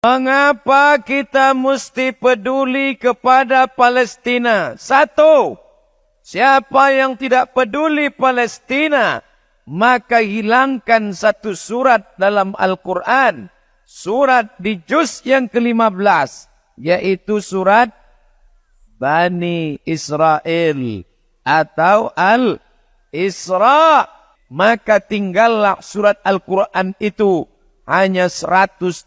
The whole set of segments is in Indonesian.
Mengapa kita mesti peduli kepada Palestina? Satu, siapa yang tidak peduli Palestina, maka hilangkan satu surat dalam Al-Quran. Surat di juz yang ke-15, yaitu surat Bani Israel atau Al-Isra. Maka tinggallah surat Al-Quran itu hanya 113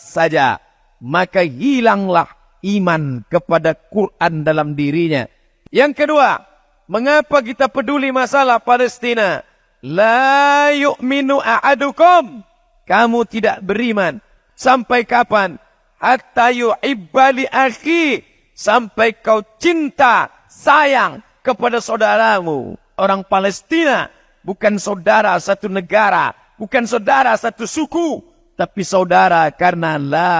saja. Maka hilanglah iman kepada Quran dalam dirinya. Yang kedua, mengapa kita peduli masalah Palestina? La yu'minu a'adukum. Kamu tidak beriman. Sampai kapan? Hatta yu'ibba li akhi. Sampai kau cinta, sayang kepada saudaramu. Orang Palestina bukan saudara satu negara, bukan saudara satu suku, tapi saudara karena la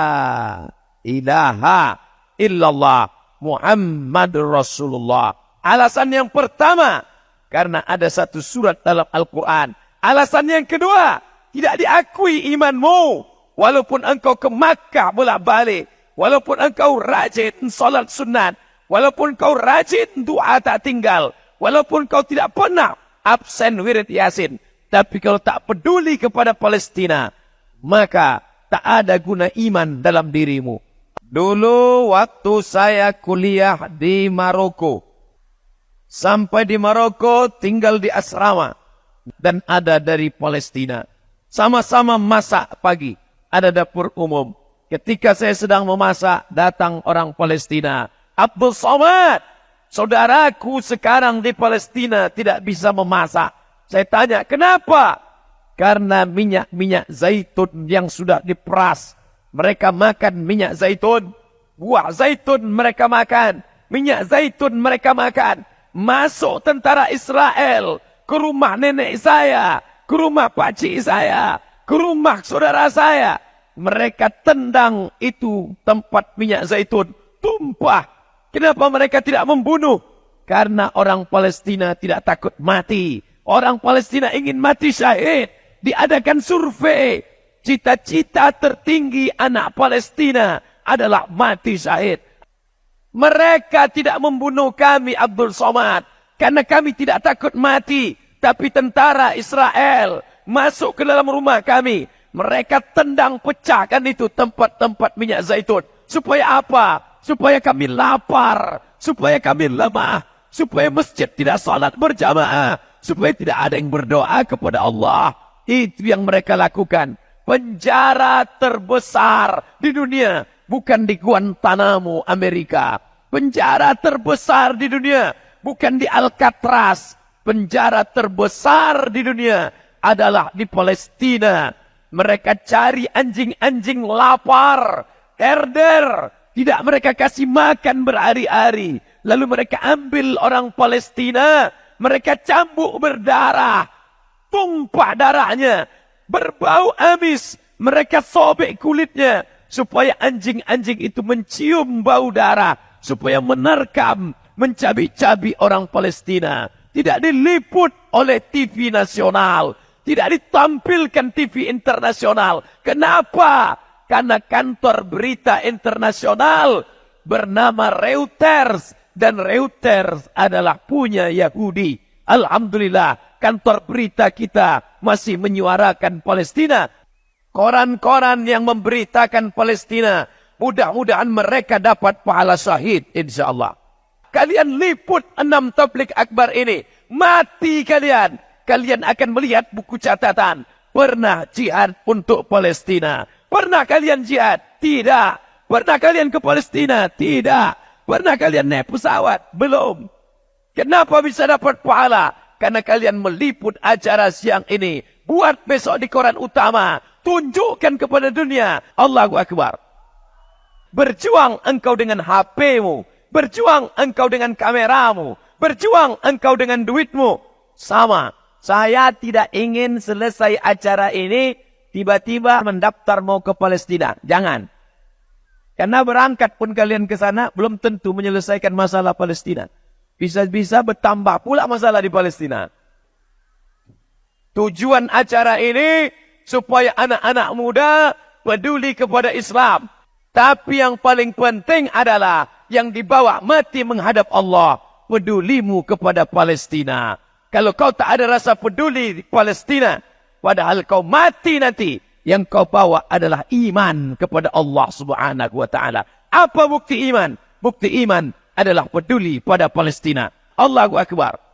ilaha illallah Muhammadur Rasulullah. Alasan yang pertama, karena ada satu surat dalam Al-Quran. Alasan yang kedua, tidak diakui imanmu. Walaupun engkau ke Makkah bolak-balik, walaupun engkau rajin salat sunat, walaupun engkau rajin doa tak tinggal, walaupun engkau tidak pernah absen wirid Yasin, tapi kalau tak peduli kepada Palestina, maka tak ada guna iman dalam dirimu. Dulu waktu saya kuliah di Maroko, sampai di Maroko tinggal di asrama, dan ada dari Palestina. Sama-sama masak pagi, ada dapur umum. Ketika saya sedang memasak, datang orang Palestina. Abdul Somad, saudaraku sekarang di Palestina tidak bisa memasak. Saya tanya, kenapa? Karena minyak zaitun yang sudah diperas. Mereka makan minyak zaitun. Buah zaitun mereka makan. Minyak zaitun mereka makan. Masuk tentara Israel ke rumah nenek saya, ke rumah pakcik saya, ke rumah saudara saya. Mereka tendang itu tempat minyak zaitun. Tumpah. Kenapa mereka tidak membunuh? Karena orang Palestina tidak takut mati. Orang Palestina ingin mati syahid. Diadakan survei. Cita-cita tertinggi anak Palestina adalah mati syahid. Mereka tidak membunuh kami, Abdul Somad, karena kami tidak takut mati. Tapi tentara Israel masuk ke dalam rumah kami. Mereka tendang, pecahkan itu tempat-tempat minyak zaitun. Supaya apa? Supaya kami lapar. Supaya kami lemah. Supaya masjid tidak salat berjamaah. Supaya tidak ada yang berdoa kepada Allah. Itu yang mereka lakukan. Penjara terbesar di dunia bukan di Guantanamo, Amerika. Penjara terbesar di dunia bukan di Alcatraz. Penjara terbesar di dunia adalah di Palestina. Mereka cari anjing-anjing lapar, herder. Tidak mereka kasih makan berhari-hari. Lalu mereka ambil orang Palestina. Mereka cambuk berdarah. Tumpah darahnya. Berbau amis. Mereka sobek kulitnya. Supaya anjing-anjing itu mencium bau darah. Supaya menerkam, mencabi-cabi orang Palestina. Tidak diliput oleh TV nasional. Tidak ditampilkan TV internasional. Kenapa? Karena kantor berita internasional bernama Reuters. Dan Reuters adalah punya Yahudi. Alhamdulillah, kantor berita kita masih menyuarakan Palestina. Koran-koran yang memberitakan Palestina, mudah-mudahan mereka dapat pahala syahid, insyaAllah. Kalian liput 6 tabligh akbar ini, mati kalian. Kalian akan melihat buku catatan. Pernah jihad untuk Palestina? Pernah kalian jihad? Tidak. Pernah kalian ke Palestina? Tidak. Pernah kalian naik pesawat? Belum. Kenapa bisa dapat pahala? Karena kalian meliput acara siang ini. Buat besok di koran utama. Tunjukkan kepada dunia. Allahu Akbar. Berjuang engkau dengan HP-mu. Berjuang engkau dengan kameramu. Berjuang engkau dengan duitmu. Sama. Saya tidak ingin selesai acara ini tiba-tiba mendaftar mau ke Palestina. Jangan. Karena berangkat pun kalian ke sana belum tentu menyelesaikan masalah Palestina. Bisa-bisa bertambah pula masalah di Palestina. Tujuan acara ini supaya anak-anak muda peduli kepada Islam. Tapi yang paling penting adalah yang dibawa mati menghadap Allah. Pedulimu kepada Palestina. Kalau kau tak ada rasa peduli di Palestina, padahal kau mati nanti, yang kau bawa adalah iman kepada Allah Subhanahu wa taala. Apa bukti iman? Bukti iman adalah peduli pada Palestina. Allahu Akbar.